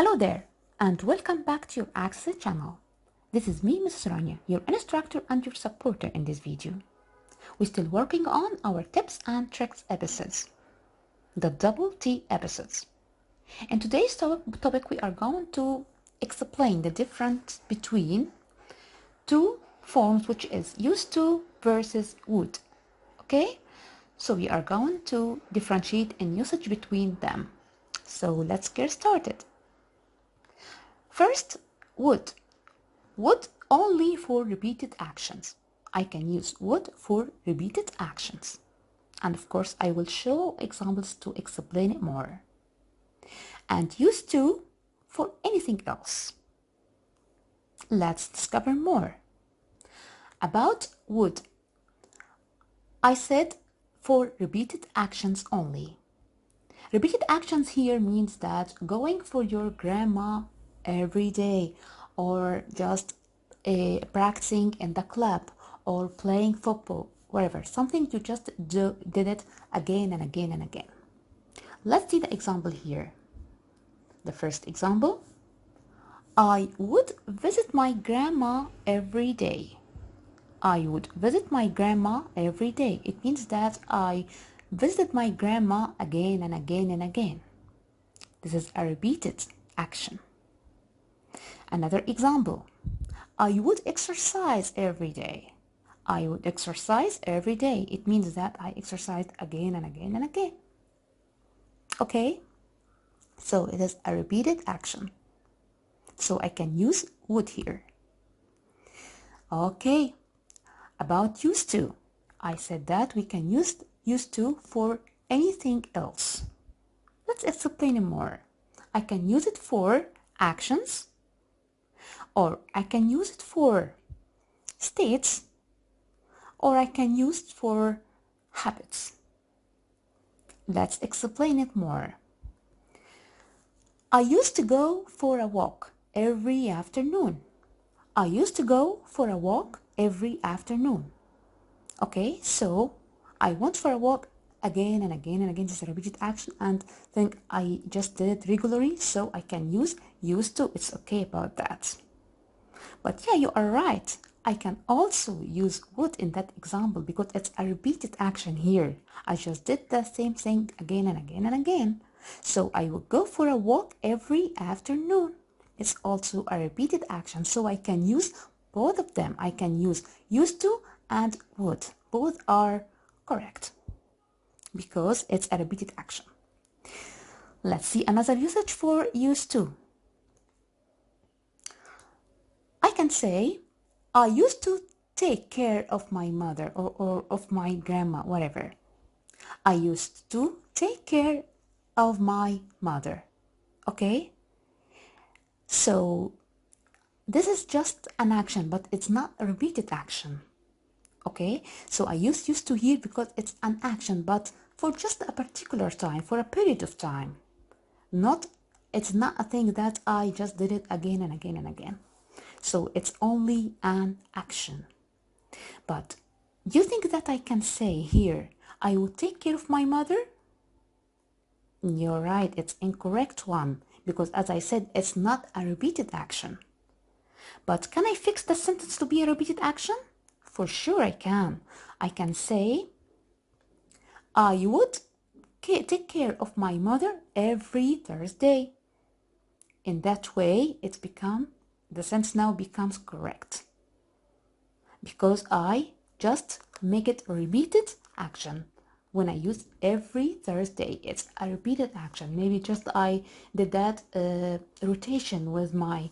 Hello there, and welcome back to your Access channel. This is me, Mrs. Rania, your instructor and your supporter in this video. We're still working on our tips and tricks episodes, the double T episodes. In today's topic, we are going to explain the difference between two forms, which is used to versus would. Okay? So we are going to differentiate in usage between them. So let's get started. First, would. Would only for repeated actions. I can use would for repeated actions. And of course, I will show examples to explain it more. And used to for anything else. Let's discover more. About would. I said for repeated actions only. Repeated actions here means that going for your grandma every day, or just practicing in the club, or playing football, whatever. Something you just did it again and again and again. Let's see the example here. The first example. I would visit my grandma every day. I would visit my grandma every day. It means that I visited my grandma again and again and again. This is a repeated action. Another example. I would exercise every day. I would exercise every day. It means that I exercised again and again and again. Okay? So it is a repeated action. So I can use would here. Okay. About used to. I said that we can use used to for anything else. Let's explain it more. I can use it for actions, or I can use it for states, or I can use it for habits. Let's explain it more. I used to go for a walk every afternoon. I used to go for a walk every afternoon. Okay, so I went for a walk again and again and again. This is a repeated action, and think I just did it regularly, so I can use used to. It's okay about that. But yeah, you are right. I can also use would in that example because it's a repeated action here. I just did the same thing again and again and again. So I will go for a walk every afternoon. It's also a repeated action, so I can use both of them. I can use used to and would. Both are correct because it's a repeated action. Let's see another usage for used to. I can say, I used to take care of my mother or of my grandma, whatever. I used to take care of my mother. Okay? So this is just an action, but it's not a repeated action. Okay? So I used to here because it's an action, but for just a particular time, for a period of time. It's not a thing that I just did it again and again and again. So it's only an action. But you think that I can say here, I will take care of my mother? You're right, it's incorrect one, because as I said, it's not a repeated action. But can I fix the sentence to be a repeated action? For sure I can. I can say, I would take care of my mother every Thursday. In that way, the sentence now becomes correct. Because I just make it a repeated action. When I use every Thursday, it's a repeated action. Maybe just I did that rotation with my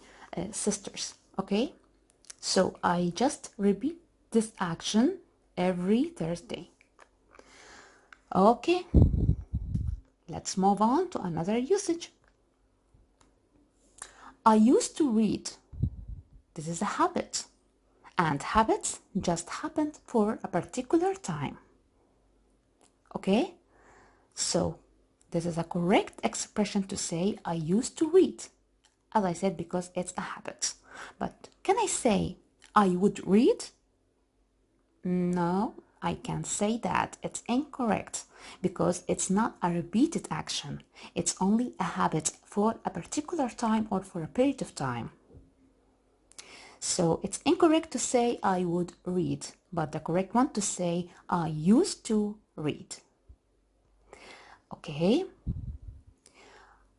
sisters. Okay? So I just repeat this action every Thursday. Okay. Let's move on to another usage. I used to read. This is a habit. And habits just happened for a particular time. Okay? So this is a correct expression to say I used to read. As I said, because it's a habit. But can I say I would read? No, I can say that it's incorrect because it's not a repeated action. It's only a habit for a particular time or for a period of time. So it's incorrect to say I would read, but the correct one to say I used to read. Okay.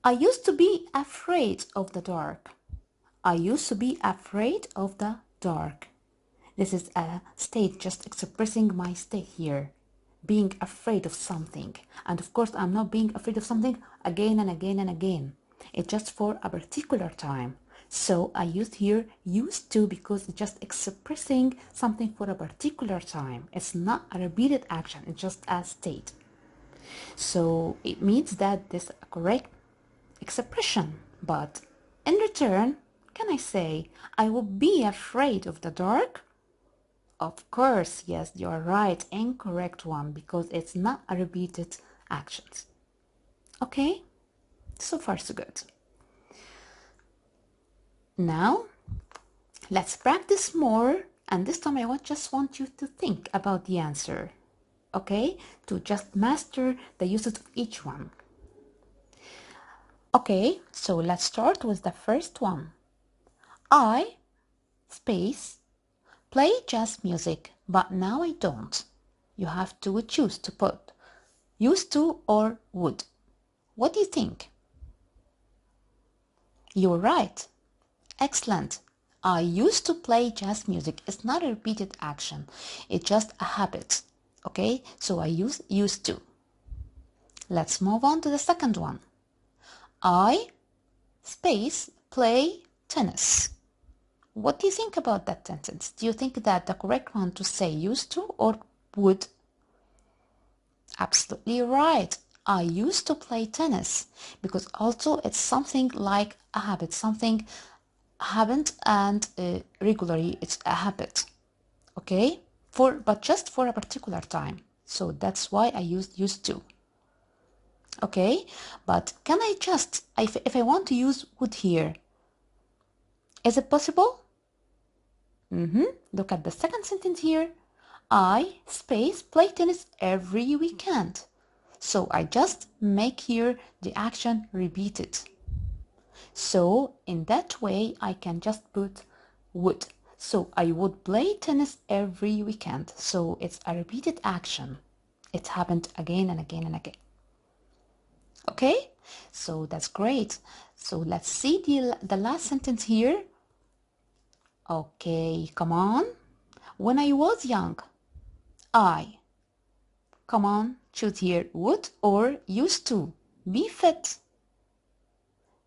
I used to be afraid of the dark. I used to be afraid of the dark. This is a state just expressing my state here, being afraid of something. And of course, I'm not being afraid of something again and again and again. It's just for a particular time. So I used here used to because it's just expressing something for a particular time. It's not a repeated action, it's just a state. So it means that this is a correct expression. But in return, can I say, I would be afraid of the dark? Of course, yes, you are right. Incorrect one because it's not a repeated actions. Okay, so far so good. Now, let's practice more, and this time I just want you to think about the answer. Okay, to just master the usage of each one. Okay, so let's start with the first one. I, space, play jazz music, but now I don't. You have to choose to put used to or would. What do you think? You're right. Excellent. I used to play jazz music. It's not a repeated action. It's just a habit. Okay, so I used to. Let's move on to the second one. I, space, play tennis. What do you think about that sentence? Do you think that the correct one to say used to or would? Absolutely right. I used to play tennis because also it's something like a habit, something habit and regularly it's a habit. Okay, but just for a particular time. So that's why I used to. Okay, but can I just, if I want to use would here, is it possible? Look at the second sentence here. I, space, play tennis every weekend. So I just make here the action repeated. So in that way, I can just put would. So I would play tennis every weekend. So it's a repeated action. It happened again and again and again. Okay, so that's great. So let's see the last sentence here. Okay, come on. When I was young, I, come on, choose here would or used to be fit.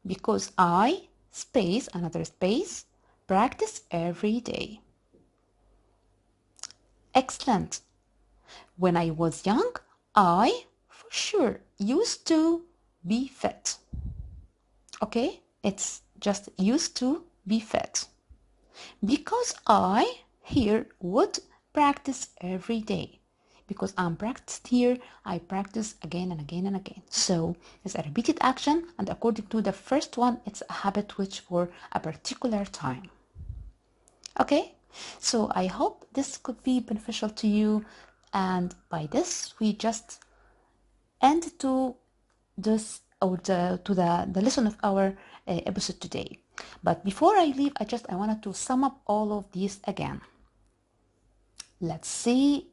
Because I, space, another space, practice every day. Excellent. When I was young, I, for sure, used to be fit. Okay, it's just used to be fit. Because I, here, would practice every day. Because I'm practiced here, I practice again and again and again. So it's a repeated action, and according to the first one, it's a habit which for a particular time. Okay, so I hope this could be beneficial to you, and by this we just end to this or to the lesson of our episode today. But before I leave, I wanted to sum up all of these again. Let's see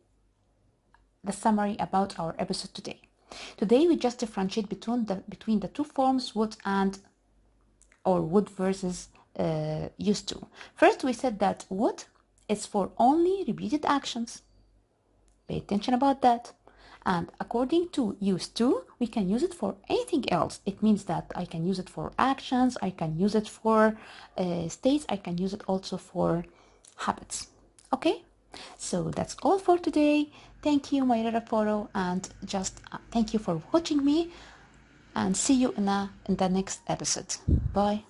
the summary about our episode today. Today we just differentiate between the two forms would and or would versus used to. First we said that would is for only repeated actions. Pay attention about that. And according to used to, we can use it for anything else. It means that I can use it for actions, I can use it for states, I can use it also for habits. Okay, so that's all for today. Thank you, my little photo, and just thank you for watching me, and see you in the next episode. Bye.